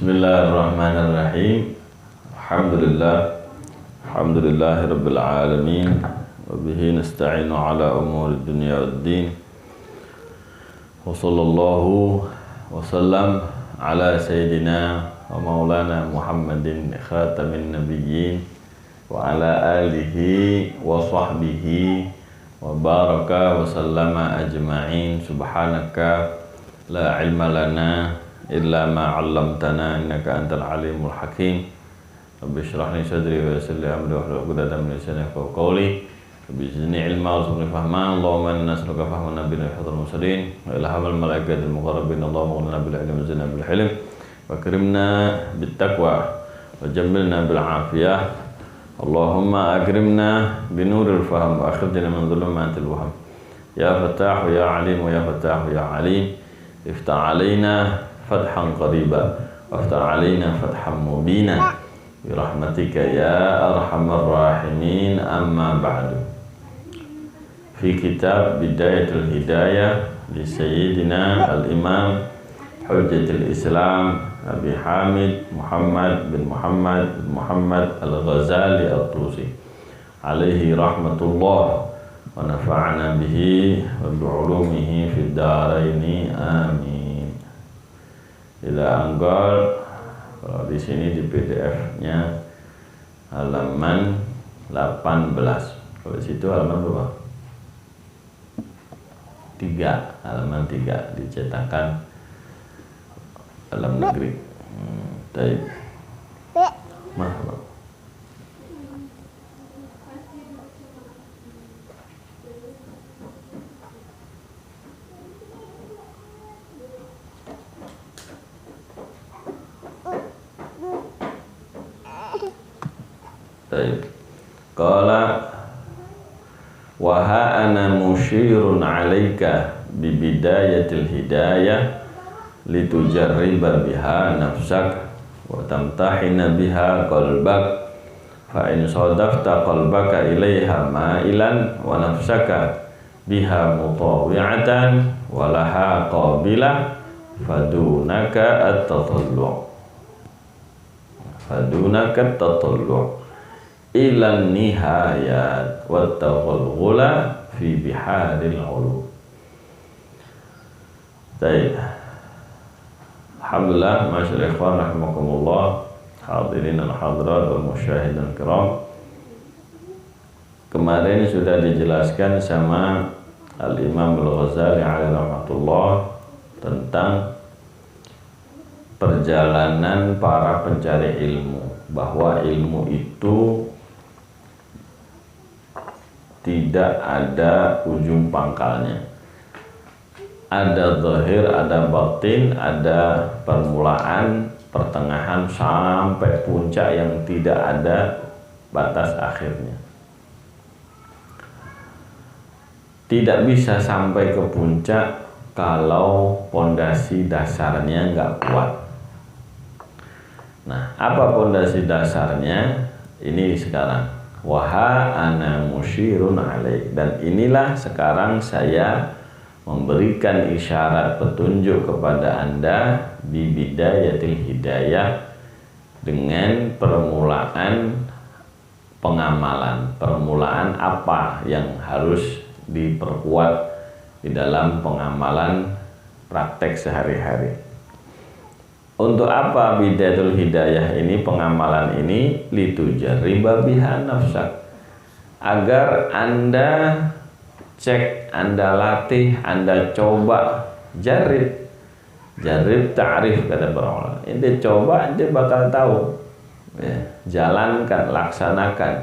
Bismillahirrahmanirrahim. Alhamdulillahirabbil alamin wa bihi nasta'inu ala umuri dunya waddin. Wa sallallahu wa sallam ala sayyidina wa maulana Muhammadin khatamin nabiyyin wa ala alihi wa sahbihi wa baraka wa sallama ajma'in. Subhanaka la ilma lana illa ma 'allamtana innaka antal alimul hakim. Rabbi shrah li sadri wa yassir li amri wahlul 'uqdatam min lisani yafqahu qawli. Rabbi zidni ilma warzuqni fahma. Allahumma inna nas'aluka fahman nabiyina hadzal mursalin wa ilhamal malaikatil muqarrabin. Allahumma qulna bil ilmi wa zidna bil hilm wa akrimna bit taqwa wa jammilna bil afiyah. Allahumma akrimna binuril fahm wa akhrijna min dhulumatil wahm. Ya Fattah ya Alim ya Fattah ya Alim, iftah alaina fathan qariba waftah alaina fathan mubina birahmatika ya arhamar rahimin. Amma ba'du. Fi kitab Bidayatul Hidayah li Sayyidina al-Imam Hujjatul Islam Abi Hamid Muhammad bin Muhammad al-Ghazali al-Tusi alaihi rahmatullah wa nafa'ana bihi wa bi'ulumihi fid daraini amin. Ila Anggol, kalau di sini di PDF-nya halaman 18. Kalau di situ halaman berapa? 3, halaman 3 dicetakan dalam negeri. Baik. Maaf. Qala wa ha ana musyirun 'alaika bi bidayatil hidayah litujarriba biha nafsak wa tamtahina biha qalbak fa in sadafta qalbaka ilaiha ma'ilan wa nafsaka biha mutawi'atan wa laha qabilah fadunaka at-tatallu' ilan nihayat wa taghulghula fi biharil ulum. Baik. Alhamdulillah, masyaallah ikhwan rahimakumullah, hadirin al-hadirat wal musyahidin kiram. Kemarin sudah dijelaskan sama Al-Imam Al-Ghazali alaihi rahmatullah tentang perjalanan para pencari ilmu, bahwa ilmu itu tidak ada ujung pangkalnya. Ada zahir, ada batin, ada permulaan, pertengahan, sampai puncak yang tidak ada batas akhirnya. Tidak bisa sampai ke puncak kalau pondasi dasarnya nggak kuat. Nah, apa pondasi dasarnya? Ini sekarang. Waha ana musyirun alaik, dan inilah sekarang saya memberikan isyarat petunjuk kepada Anda di bidayatil hidayah dengan permulaan pengamalan, permulaan apa yang harus diperkuat di dalam pengamalan praktek sehari-hari. Untuk apa bidayatul hidayah ini, pengamalan ini? Litujarriba biha nafsak, agar Anda cek, Anda latih, Anda coba, jarib ta'rif kata para ulama. Ente coba, ente bakal tahu ya, jalankan, laksanakan.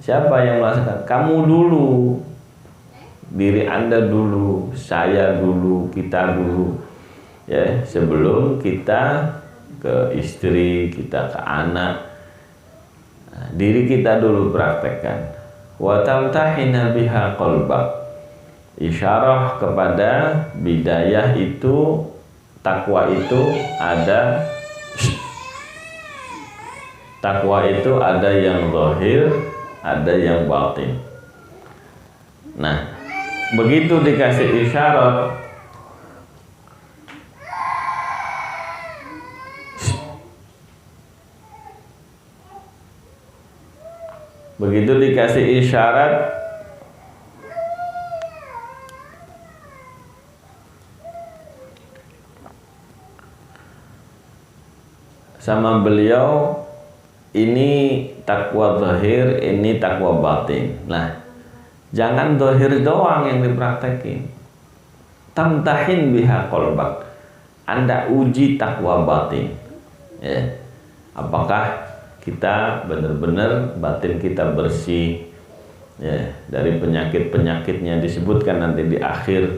Siapa yang melaksanakan? Kamu dulu, diri Anda dulu, saya dulu, kita dulu ya, sebelum kita ke istri, kita ke anak. Nah, diri kita dulu praktekkan. Wa tamtahina biha qalbak, isyarah kepada bidayah itu, takwa itu ada yang zahir, ada yang batin. Nah, begitu dikasih isyarat, Begitu dikasih isyarat, sama beliau, ini takwa zahir, ini takwa batin. Nah, jangan zahir doang yang dipraktekin. Tamtahin biha qalbak. Anda uji takwa batin. Ya. Apakah kita benar-benar batin kita bersih, ya, dari penyakit-penyakitnya disebutkan nanti di akhir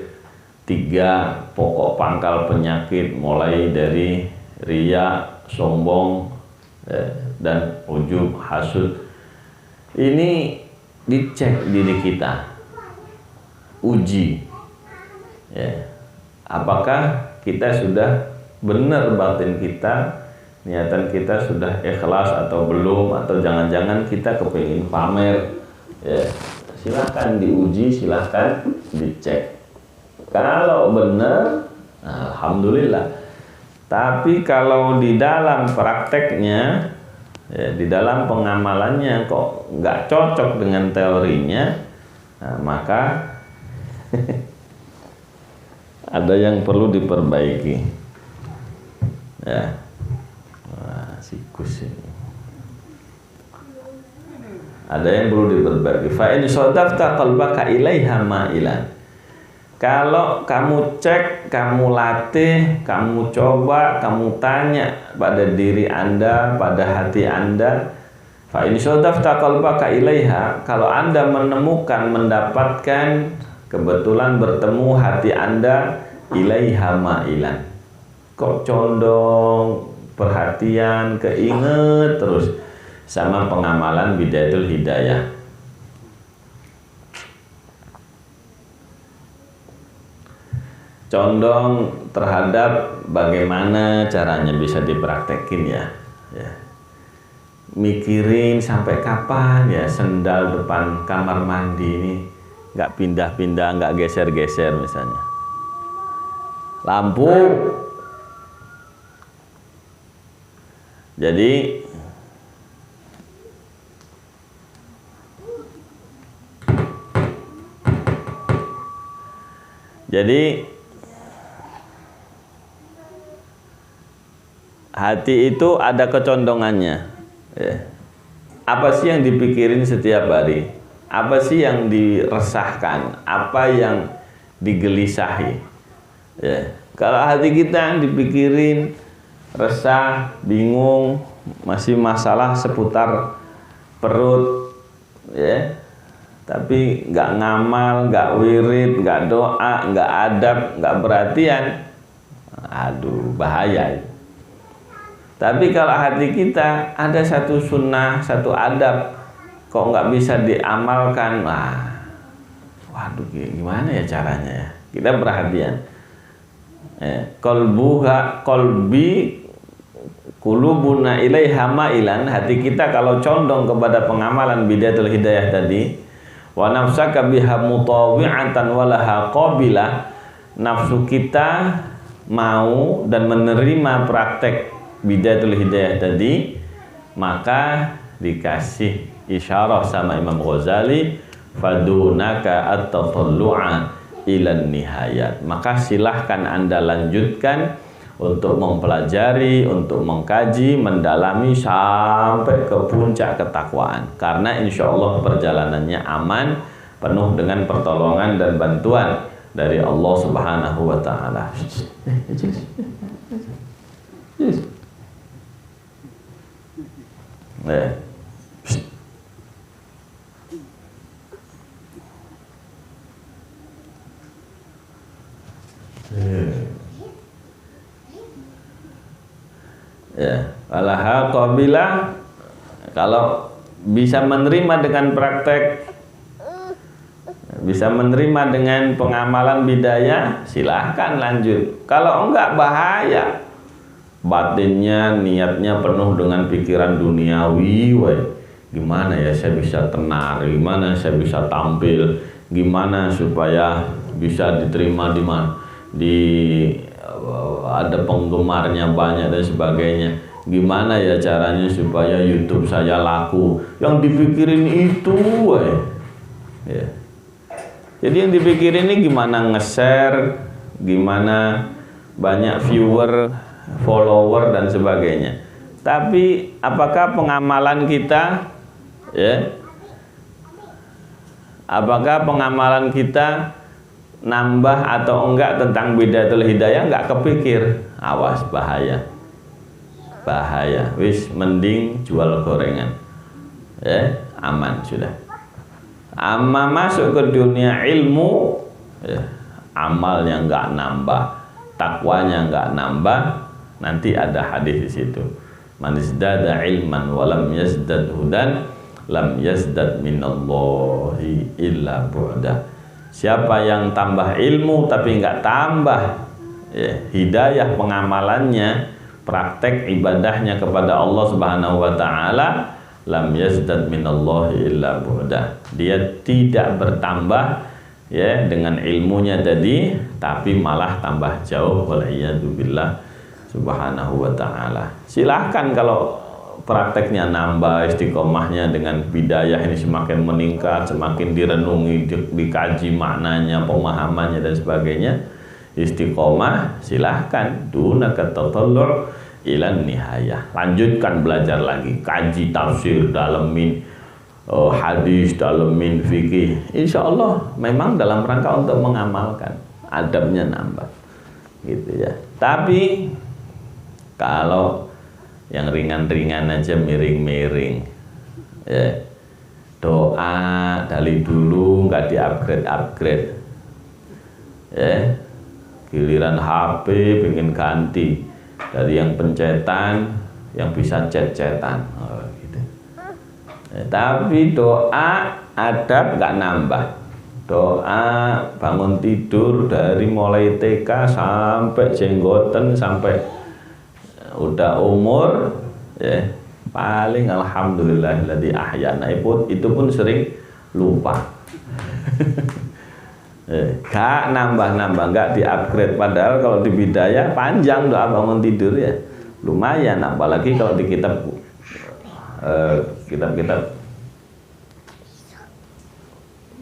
3 pokok pangkal penyakit, mulai dari riya, sombong, ya, dan ujub, hasud. Ini dicek diri kita, uji, ya, apakah kita sudah benar batin kita, niatan kita sudah ikhlas atau belum, atau jangan-jangan kita kepingin pamer, ya. Silahkan diuji, silahkan dicek. Kalau benar, alhamdulillah. Tapi kalau di dalam prakteknya, ya, di dalam pengamalannya kok nggak cocok dengan teorinya, maka ada yang perlu diperbaiki. Ya. Sikus ini. Ada yang perlu diperbaiki. Fa in sadafta qalbaka ilaiha ma'ilan. Kalau kamu cek, kamu latih, kamu coba, kamu tanya pada diri Anda, pada hati Anda, fa in sadafta qalbaka ilaiha, kalau Anda menemukan, mendapatkan, kebetulan bertemu hati Anda ilaiha ma'ilan, kok condong, perhatian, keinget terus sama pengamalan Bidayatul Hidayah. Condong terhadap bagaimana caranya bisa dipraktekin, ya. Mikirin sampai kapan ya sendal depan kamar mandi ini nggak pindah-pindah, nggak geser-geser misalnya. Lampu. Jadi hati itu ada kecondongannya, ya. Apa sih yang dipikirin setiap hari? Apa sih yang diresahkan? Apa yang digelisahi? Ya. Kalau hati kita dipikirin resah, bingung, masih masalah seputar perut, ya, tapi nggak ngamal, nggak wirid, nggak doa, nggak adab, nggak perhatian, aduh bahaya. Tapi kalau hati kita ada satu sunnah, satu adab, kok nggak bisa diamalkan, waduh gimana ya caranya ya? Kita perhatian. Kolbi kulubuna ilaiha ma'ilan, hati kita kalau condong kepada pengamalan Bidayatul Hidayah tadi, wa nafsaka biha mutawi'atan walaha qabilah, nafsu kita mau dan menerima praktek Bidayatul Hidayah tadi, maka dikasih isyarah sama Imam Ghazali, fadunaka at-tatallu'a ilan nihayat, maka silahkan Anda lanjutkan untuk mempelajari, untuk mengkaji, mendalami sampai ke puncak ketakwaan, karena insya Allah perjalanannya aman, penuh dengan pertolongan dan bantuan dari Allah Subhanahu wa Ta'ala. Ya, walaha qabilah, kalau bisa menerima dengan praktek, bisa menerima dengan pengamalan bidayah, silahkan lanjut. Kalau enggak bahaya, batinnya, niatnya penuh dengan pikiran duniawi, gimana ya saya bisa tenar, gimana saya bisa tampil, gimana supaya bisa diterima ada penggemarnya banyak dan sebagainya. Gimana ya caranya supaya YouTube saya laku? Yang dipikirin itu, ya. Jadi yang dipikirin ini gimana nge-share, gimana banyak viewer, follower dan sebagainya. Tapi apakah pengamalan kita, ya? Apakah pengamalan kita nambah atau enggak tentang bidayatul hidayah? Enggak kepikir. Awas, bahaya. Bahaya. Wis mending jual gorengan. Ya, aman sudah. Amma masuk ke dunia ilmu, ya, amalnya enggak nambah, takwanya enggak nambah. Nanti ada hadis di situ. Man izdada ilman wa lam yazdad hudan lam yazdad minallahi illa bu'da. Siapa yang tambah ilmu tapi enggak tambah, ya, hidayah pengamalannya, praktek ibadahnya kepada Allah Subhanahu wa taala, lam yazdad minallahi illa bu'da. Dia tidak bertambah, ya, dengan ilmunya tadi, tapi malah tambah jauh, waliyadzubillah subhanahu wa ta'ala. Silahkan kalau prakteknya nambah, istiqomahnya dengan bidayah ini semakin meningkat, semakin direnungi, dikaji maknanya, pemahamannya dan sebagainya, istiqomah, silahkan. Duna katatallu' ilan nihayah. Lanjutkan belajar lagi, kaji tafsir, dalemin hadis, dalemin fikih. Insya Allah memang dalam rangka untuk mengamalkan, adabnya nambah, gitu ya. Tapi kalau yang ringan-ringan aja, miring-miring, ya, doa dari dulu nggak di-upgrade, ya, giliran HP pengen ganti dari yang pencetan yang bisa cet-cetan, gitu. Ya, tapi doa adab nggak nambah. Doa bangun tidur dari mulai TK sampai jenggoten sampai udah umur, ya, paling alhamdulillahilladzi ahyana, itu pun sering lupa. Gak nambah-nambah, gak di-upgrade. Padahal kalau di bidayah panjang doa bangun tidur, ya, lumayan. Apalagi kalau di kitab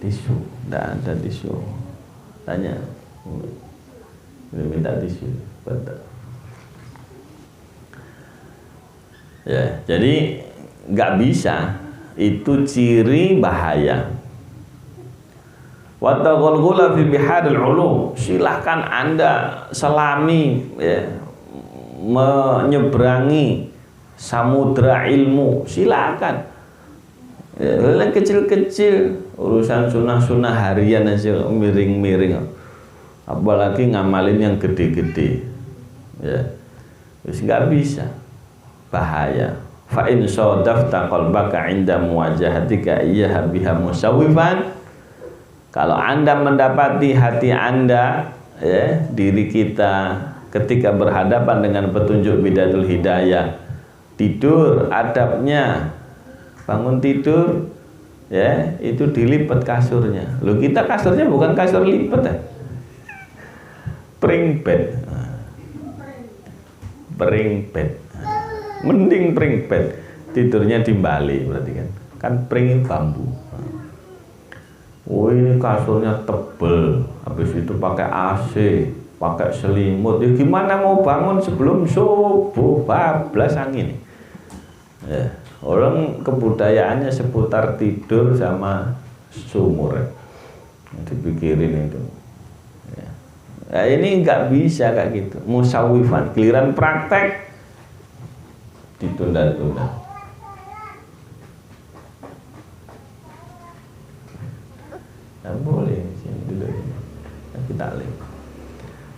tisu, tidak ada tisu. Tanya, minta tisu, betul. Ya, jadi nggak bisa, itu ciri bahaya. Wattaqullah fi bihadil ulum. Silahkan Anda selami, ya, menyeberangi samudra ilmu, silakan. Ya, kecil-kecil urusan sunnah-sunnah harian aja miring-miring, apalagi ngamalin yang gede-gede, ya, wis nggak bisa, bahaya. Fa in sadafta qalbaka 'inda muwajahatika iyyaha biha musawwifan. Kalau Anda mendapati hati Anda, ya, diri kita ketika berhadapan dengan petunjuk bidayatul hidayah, tidur adabnya, bangun tidur, ya, itu dilipat kasurnya. Loh, kita kasurnya bukan kasur lipat, ya, pring bed, mending pring bed, tidurnya di Bali berarti kan pring bambu. Oh, ini kasurnya tebel, habis itu pakai AC, pakai selimut. Ya gimana mau bangun sebelum subuh, bablas angin. Ya, orang kebudayaannya seputar tidur sama sumur, ya, dipikirin itu. Ya. Nah, ini nggak bisa kayak gitu. Musawifan, giliran praktek ditunda-tunda. Nggak boleh, sini dulu, kita lihat.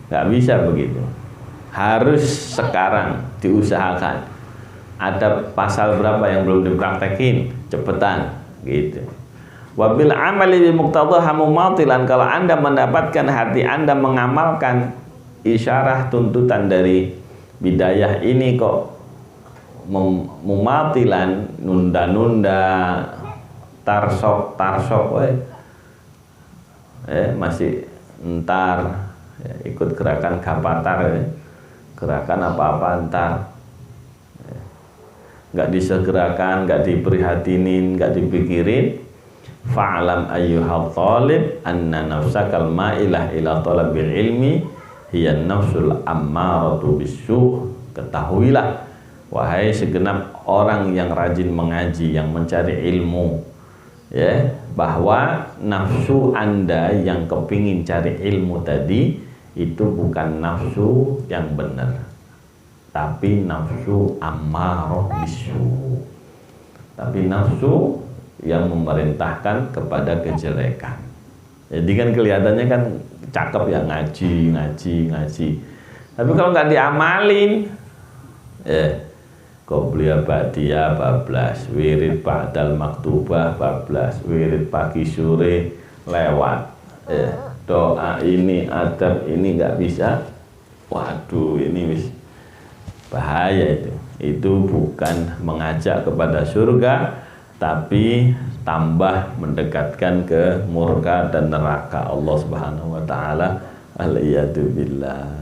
Nggak bisa begitu. Harus sekarang diusahakan. Ada pasal berapa yang belum dipraktekin, cepetan, gitu. Wabil amali bi muqtadhaha mumatilan. Kalau Anda mendapatkan hati Anda mengamalkan isyarah tuntutan dari bidayah ini kok mumatilan, nunda-nunda, tarsok, masih entar, ya, ikut gerakan gapatar, ya, gerakan apa-apa entar, ya, nggak disegerakan, nggak diprihatinin, nggak dipikirin, fa'lam ayyuhal talib anna nafsakal ma'ilah ila talabil ilmi hiya nafsul ammaratu bisu'. Ketahuilah wahai segenap orang yang rajin mengaji, yang mencari ilmu, ya, bahwa nafsu Anda yang kepingin cari ilmu tadi itu bukan nafsu yang benar, tapi nafsu ammarah bisu, tapi nafsu yang memerintahkan kepada kejelekan. Jadi kan kelihatannya kan cakep ya, ngaji. Tapi kalau nggak diamalin, qobliyah ba'diyah bablas, wirid ba'dal maktubah bablas, wirid pagi sore lewat, doa ini, adab ini nggak bisa. Waduh, ini wis bahaya itu. Itu bukan mengajak kepada surga, tapi tambah mendekatkan ke murka dan neraka Allah Subhanahu wa taala. Aliyatubillah.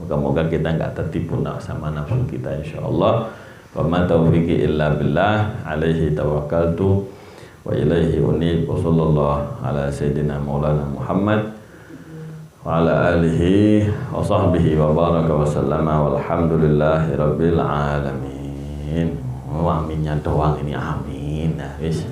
Moga-moga kita nggak tertipu sama nafsu kita, insyaallah. Wa ma taufiqi illa billah, alaihi tawakkaltu wa ilaihi unib. Wa sallallahu ala sayyidina maulana Muhammad wa ala alihi wa sahbihi wa baraka wa sallama walhamdulillahi rabbil alamin. Aminnya doang ini, amin. Nah, wis.